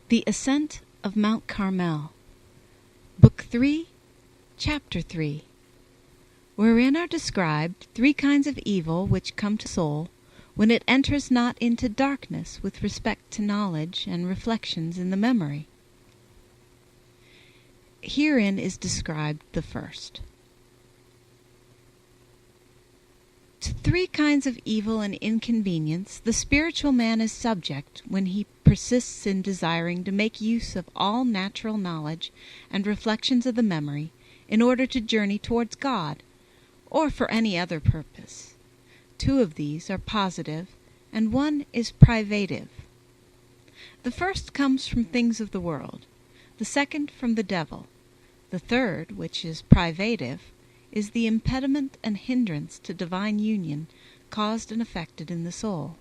The Ascent of Mount Carmel, Book 3, Chapter 3, wherein are described 3 kinds of evil which come to soul when it enters not into darkness with respect to knowledge and reflections in the memory. Herein is described the first. To 3 kinds of evil and inconvenience the spiritual man is subject when he persists in desiring to make use of all natural knowledge and reflections of the memory in order to journey towards God, or for any other purpose. 2 of these are positive, and 1 is privative. The first comes from things of the world, the second from the devil. The third, which is privative, is the impediment and hindrance to divine union caused and effected in the soul.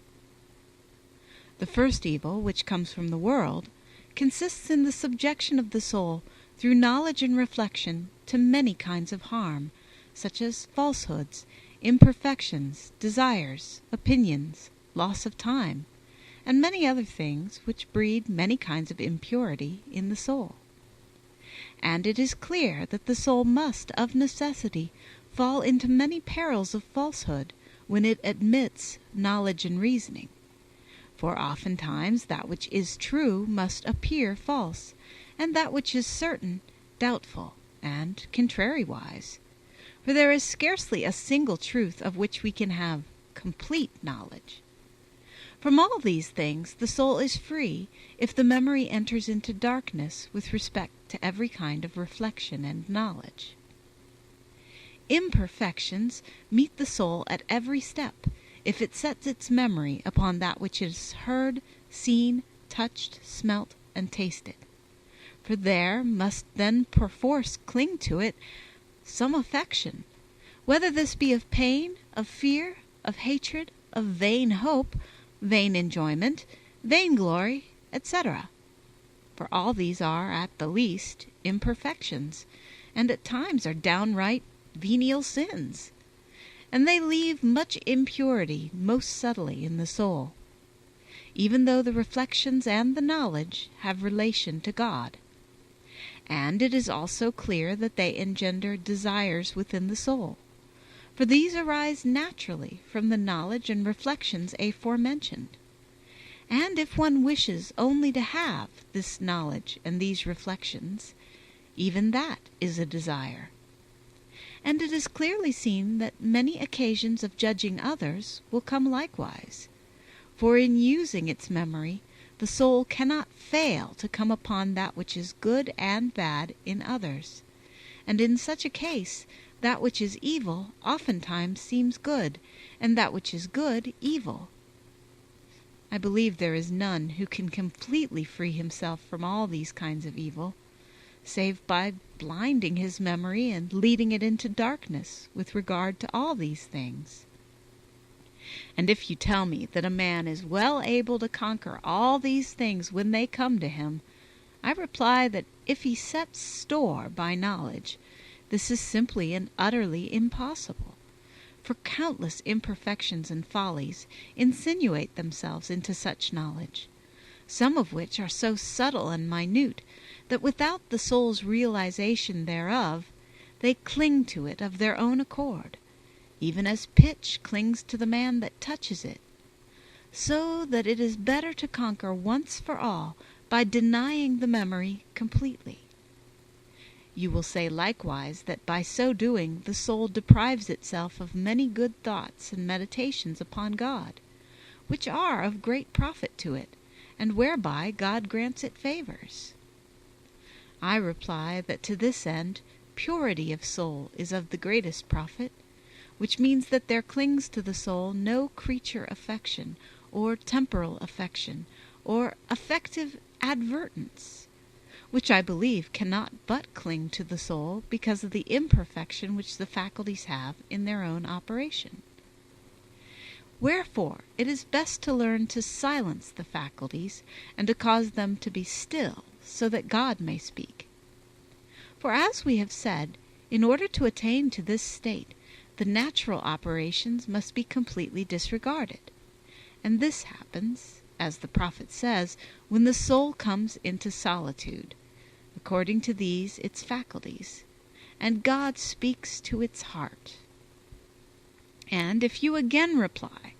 The first evil, which comes from the world, consists in the subjection of the soul through knowledge and reflection to many kinds of harm, such as falsehoods, imperfections, desires, opinions, loss of time, and many other things which breed many kinds of impurity in the soul. And it is clear that the soul must, of necessity, fall into many perils of falsehood when it admits knowledge and reasoning. For oftentimes that which is true must appear false, and that which is certain doubtful, and contrariwise. For there is scarcely a single truth of which we can have complete knowledge. From all these things the soul is free if the memory enters into darkness with respect to every kind of reflection and knowledge. Imperfections meet the soul at every step if it sets its memory upon that which is heard, seen, touched, smelt, and tasted. For there must then perforce cling to it some affection, whether this be of pain, of fear, of hatred, of vain hope, vain enjoyment, vainglory, etc. For all these are, at the least, imperfections, and at times are downright venial sins, and they leave much impurity most subtly in the soul, even though the reflections and the knowledge have relation to God. And it is also clear that they engender desires within the soul, for these arise naturally from the knowledge and reflections aforementioned. And if one wishes only to have this knowledge and these reflections, even that is a desire. And it is clearly seen that many occasions of judging others will come likewise, for in using its memory the soul cannot fail to come upon that which is good and bad in others, and in such a case that which is evil oftentimes seems good, and that which is good evil. I believe there is none who can completely free himself from all these kinds of evil, save by blinding his memory and leading it into darkness with regard to all these things. And if you tell me that a man is well able to conquer all these things when they come to him, I reply that if he sets store by knowledge, this is simply and utterly impossible, for countless imperfections and follies insinuate themselves into such knowledge, some of which are so subtle and minute that without the soul's realization thereof, they cling to it of their own accord, even as pitch clings to the man that touches it, so that it is better to conquer once for all by denying the memory completely. You will say likewise that by so doing the soul deprives itself of many good thoughts and meditations upon God, which are of great profit to it, and whereby God grants it favors. I reply that to this end purity of soul is of the greatest profit, which means that there clings to the soul no creature affection, or temporal affection, or affective advertence, which I believe cannot but cling to the soul because of the imperfection which the faculties have in their own operation. Wherefore it is best to learn to silence the faculties, and to cause them to be still, so that God may speak. For as we have said, in order to attain to this state, the natural operations must be completely disregarded, and this happens as the prophet says, when the soul comes into solitude, according to these its faculties, and God speaks to its heart. And if you again reply,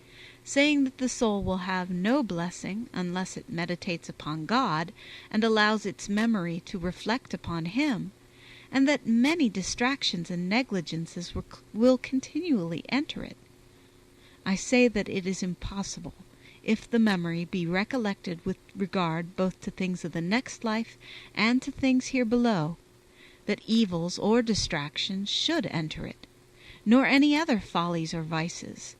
saying that the soul will have no blessing unless it meditates upon God and allows its memory to reflect upon Him, and that many distractions and negligences will continually enter it, I say that it is impossible, if the memory be recollected with regard both to things of the next life and to things here below, that evils or distractions should enter it, nor any other follies or vices,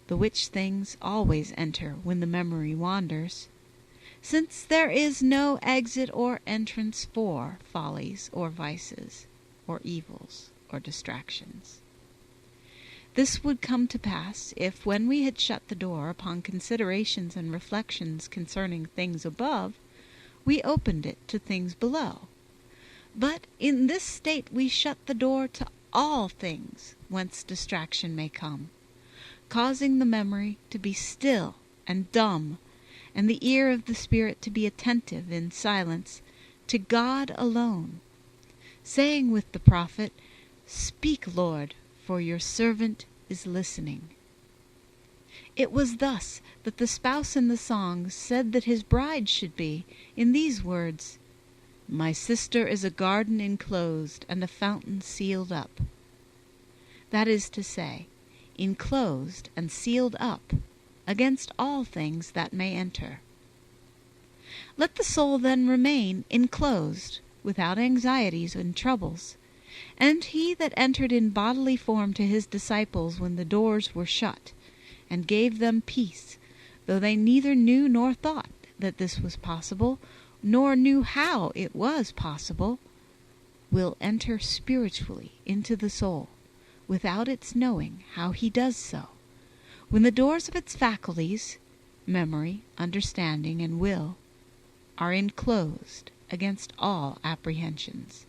the which things always enter when the memory wanders, since there is no exit or entrance for follies or vices, or evils or distractions. This would come to pass if, when we had shut the door upon considerations and reflections concerning things above, we opened it to things below. But in this state we shut the door to all things whence distraction may come, causing the memory to be still and dumb, and the ear of the spirit to be attentive in silence to God alone, saying with the prophet, "Speak, Lord, for your servant is listening." It was thus that the spouse in the song said that his bride should be, in these words, "My sister is a garden enclosed, and a fountain sealed up." That is to say, enclosed and sealed up against all things that may enter. Let the soul then remain enclosed, without anxieties and troubles, and he that entered in bodily form to his disciples when the doors were shut, and gave them peace, though they neither knew nor thought that this was possible, nor knew how it was possible, will enter spiritually into the soul, without its knowing how he does so, when the doors of its faculties, memory, understanding, and will, are enclosed against all apprehensions.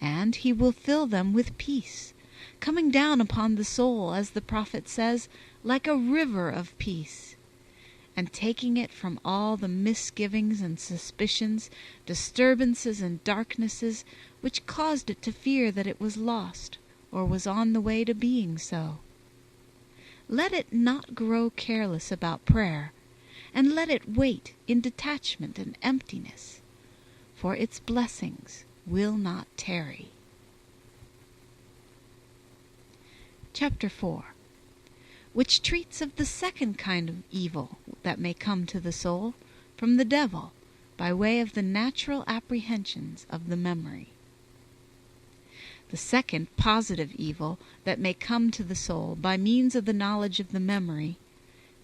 And he will fill them with peace, coming down upon the soul, as the prophet says, like a river of peace, and taking it from all the misgivings and suspicions, disturbances and darknesses, which caused it to fear that it was lost, or was on the way to being so. Let it not grow careless about prayer, and let it wait in detachment and emptiness, for its blessings will not tarry. Chapter 4, which treats of the second kind of evil that may come to the soul from the devil by way of the natural apprehensions of the memory. The second positive evil that may come to the soul by means of the knowledge of the memory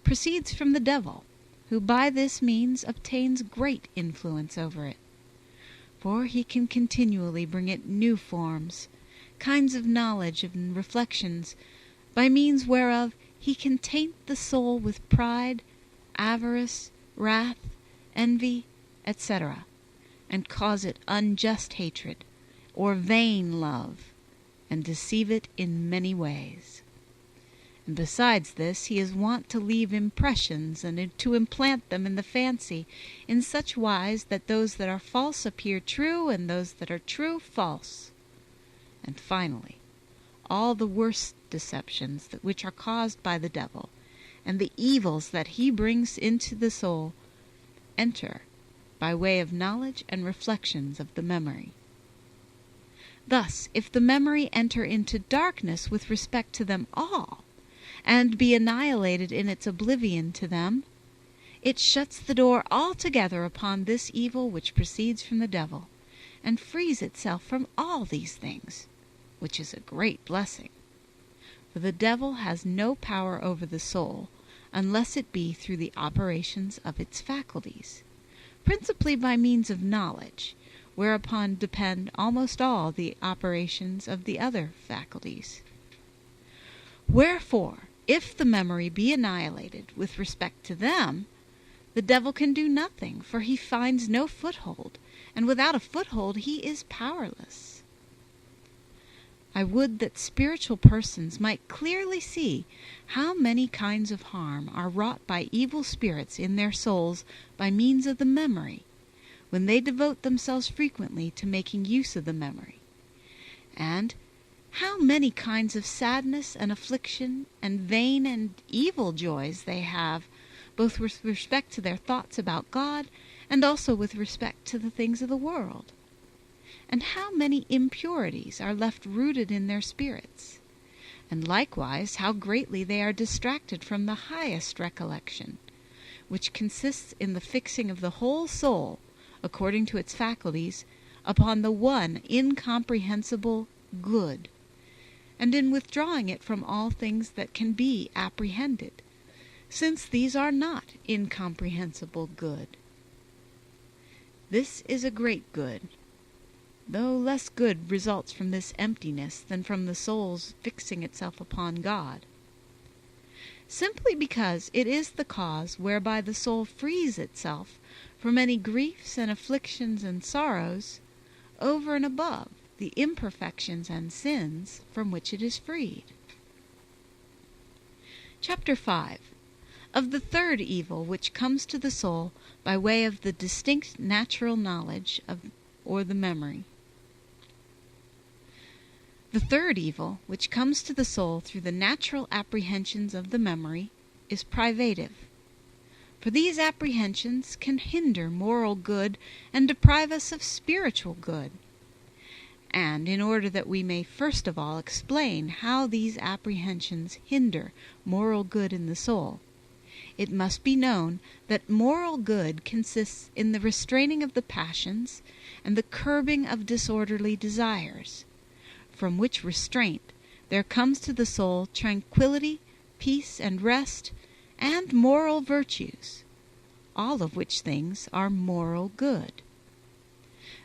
proceeds from the devil, who by this means obtains great influence over it. For he can continually bring it new forms, kinds of knowledge and reflections, by means whereof he can taint the soul with pride, avarice, wrath, envy, etc., and cause it unjust hatred, or vain love, and deceive it in many ways. And besides this, he is wont to leave impressions, and to implant them in the fancy, in such wise that those that are false appear true, and those that are true false. And finally, all the worst deceptions which are caused by the devil, and the evils that he brings into the soul, enter by way of knowledge and reflections of the memory. Thus, if the memory enter into darkness with respect to them all, and be annihilated in its oblivion to them, it shuts the door altogether upon this evil which proceeds from the devil, and frees itself from all these things, which is a great blessing. For the devil has no power over the soul, unless it be through the operations of its faculties, principally by means of knowledge, whereupon depend almost all the operations of the other faculties. Wherefore, if the memory be annihilated with respect to them, the devil can do nothing, for he finds no foothold, and without a foothold he is powerless. I would that spiritual persons might clearly see how many kinds of harm are wrought by evil spirits in their souls by means of the memory, when they devote themselves frequently to making use of the memory, and how many kinds of sadness and affliction and vain and evil joys they have, both with respect to their thoughts about God and also with respect to the things of the world, and how many impurities are left rooted in their spirits, and likewise how greatly they are distracted from the highest recollection, which consists in the fixing of the whole soul, according to its faculties, upon the one incomprehensible good, and in withdrawing it from all things that can be apprehended, since these are not incomprehensible good. This is a great good, though less good results from this emptiness than from the soul's fixing itself upon God, simply because it is the cause whereby the soul frees itself from any griefs and afflictions and sorrows over and above the imperfections and sins from which it is freed. Chapter 5. Of the third evil which comes to the soul by way of the distinct natural knowledge of or the memory. The third evil which comes to the soul through the natural apprehensions of the memory is privative. For these apprehensions can hinder moral good and deprive us of spiritual good. And in order that we may first of all explain how these apprehensions hinder moral good in the soul, it must be known that moral good consists in the restraining of the passions and the curbing of disorderly desires, from which restraint there comes to the soul tranquility, peace, and rest, and moral virtues, all of which things are moral good.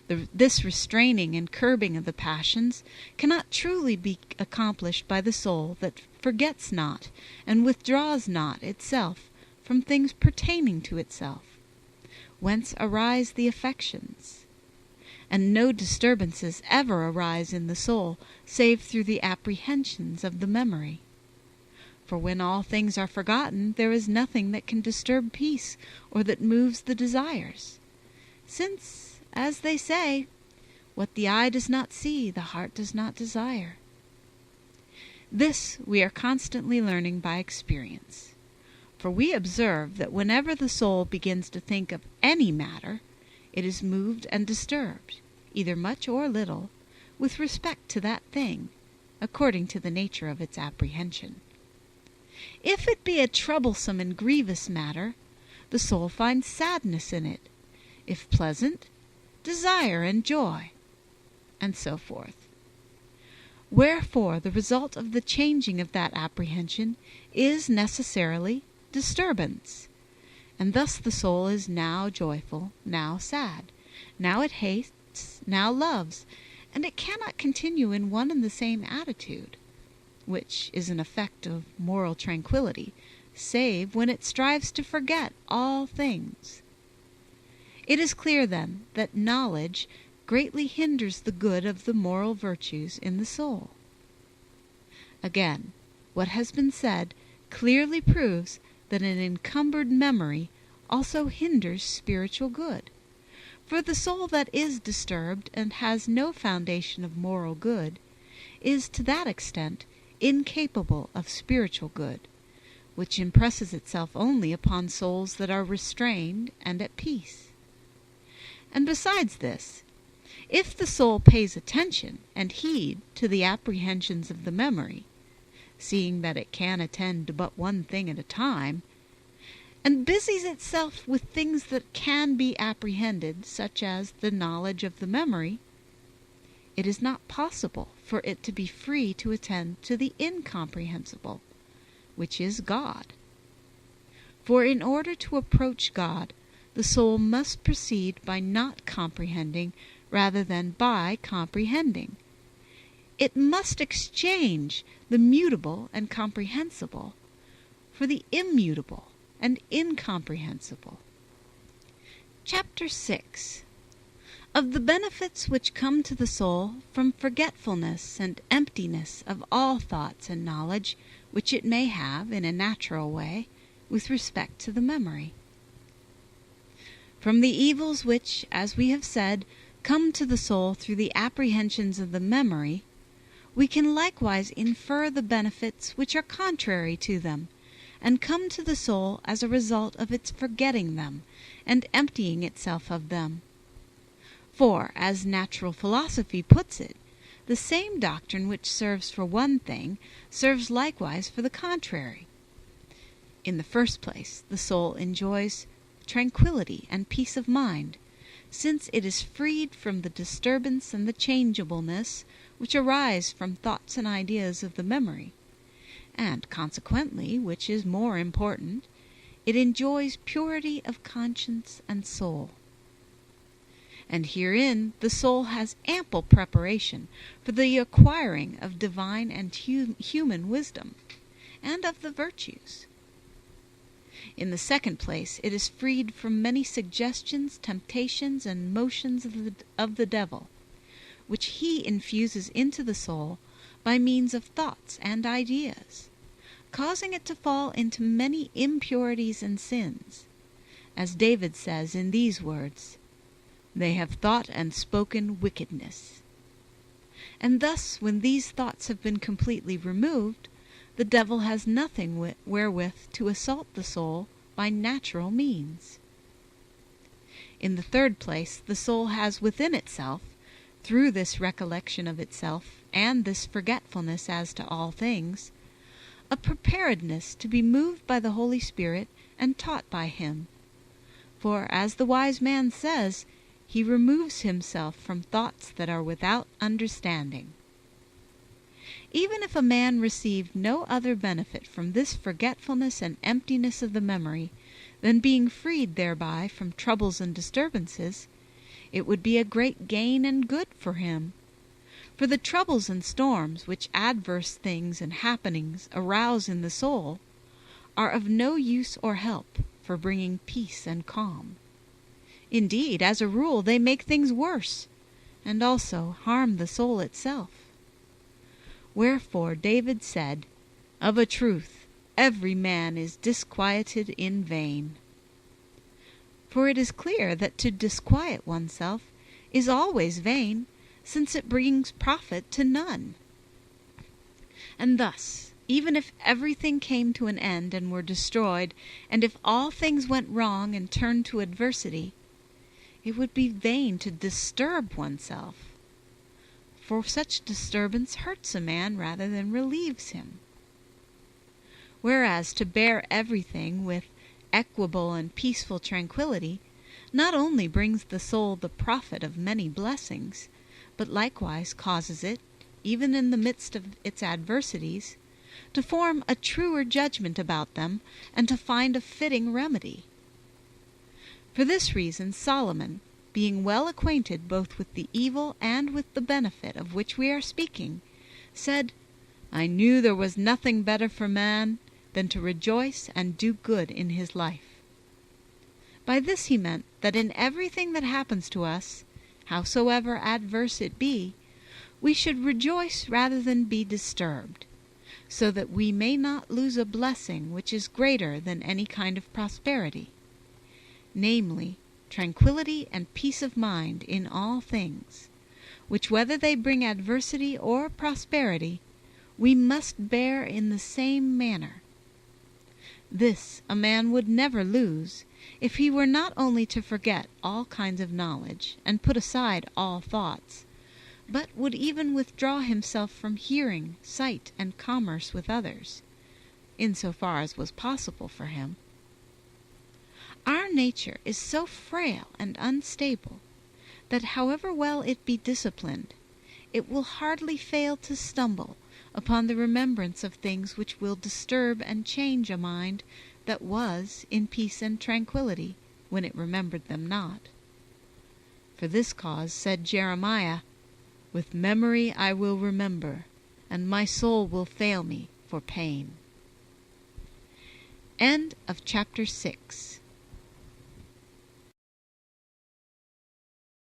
This restraining and curbing of the passions cannot truly be accomplished by the soul that forgets not and withdraws not itself from things pertaining to itself, whence arise the affections. And no disturbances ever arise in the soul save through the apprehensions of the memory. For when all things are forgotten, there is nothing that can disturb peace or that moves the desires, since, as they say, what the eye does not see, the heart does not desire. This we are constantly learning by experience. For we observe that whenever the soul begins to think of any matter, it is moved and disturbed, either much or little, with respect to that thing, according to the nature of its apprehension. If it be a troublesome and grievous matter, the soul finds sadness in it; if pleasant, desire and joy, and so forth. Wherefore the result of the changing of that apprehension is necessarily disturbance, and thus the soul is now joyful, now sad, now it hates, now loves, and it cannot continue in one and the same attitude, which is an effect of moral tranquility, save when it strives to forget all things. It is clear, then, that knowledge greatly hinders the good of the moral virtues in the soul. Again, what has been said clearly proves that an encumbered memory also hinders spiritual good. For the soul that is disturbed and has no foundation of moral good is to that extent incapable of spiritual good, which impresses itself only upon souls that are restrained and at peace. And besides this, if the soul pays attention and heed to the apprehensions of the memory, seeing that it can attend to but one thing at a time, and busies itself with things that can be apprehended, such as the knowledge of the memory, it is not possible for it to be free to attend to the incomprehensible, which is God. For in order to approach God, the soul must proceed by not comprehending rather than by comprehending. It must exchange the mutable and comprehensible for the immutable and incomprehensible. Chapter 6. Of the benefits which come to the soul from forgetfulness and emptiness of all thoughts and knowledge which it may have in a natural way with respect to the memory. From the evils which, as we have said, come to the soul through the apprehensions of the memory, we can likewise infer the benefits which are contrary to them, and come to the soul as a result of its forgetting them and emptying itself of them. For, as natural philosophy puts it, the same doctrine which serves for one thing serves likewise for the contrary. In the first place, the soul enjoys tranquillity and peace of mind, since it is freed from the disturbance and the changeableness which arise from thoughts and ideas of the memory, and consequently, which is more important, it enjoys purity of conscience and soul. And herein the soul has ample preparation for the acquiring of divine and human wisdom, and of the virtues. In the second place, it is freed from many suggestions, temptations, and motions of the devil, which he infuses into the soul by means of thoughts and ideas, causing it to fall into many impurities and sins, as David says in these words, "They have thought and spoken wickedness." And thus, when these thoughts have been completely removed, the devil has nothing wherewith to assault the soul by natural means. In the third place, the soul has within itself, through this recollection of itself and this forgetfulness as to all things, a preparedness to be moved by the Holy Spirit and taught by him. For, as the wise man says, he removes himself from thoughts that are without understanding. Even if a man received no other benefit from this forgetfulness and emptiness of the memory than being freed thereby from troubles and disturbances, it would be a great gain and good for him. For the troubles and storms which adverse things and happenings arouse in the soul are of no use or help for bringing peace and calm. Indeed, as a rule, they make things worse, and also harm the soul itself. Wherefore David said, "Of a truth, every man is disquieted in vain." For it is clear that to disquiet oneself is always vain, since it brings profit to none. And thus, even if everything came to an end and were destroyed, and if all things went wrong and turned to adversity, it would be vain to disturb oneself, for such disturbance hurts a man rather than relieves him. Whereas to bear everything with equable and peaceful tranquillity not only brings the soul the profit of many blessings, but likewise causes it, even in the midst of its adversities, to form a truer judgment about them and to find a fitting remedy. For this reason Solomon, being well acquainted both with the evil and with the benefit of which we are speaking, said, "I knew there was nothing better for man than to rejoice and do good in his life." By this he meant that in everything that happens to us, howsoever adverse it be, we should rejoice rather than be disturbed, so that we may not lose a blessing which is greater than any kind of prosperity, namely, tranquillity and peace of mind in all things, which whether they bring adversity or prosperity, we must bear in the same manner. This a man would never lose, if he were not only to forget all kinds of knowledge, and put aside all thoughts, but would even withdraw himself from hearing, sight, and commerce with others, in so far as was possible for him. Our nature is so frail and unstable, that however well it be disciplined, it will hardly fail to stumble upon the remembrance of things which will disturb and change a mind that was in peace and tranquillity when it remembered them not. For this cause said Jeremiah, "With memory I will remember, and my soul will fail me for pain." End of chapter 6.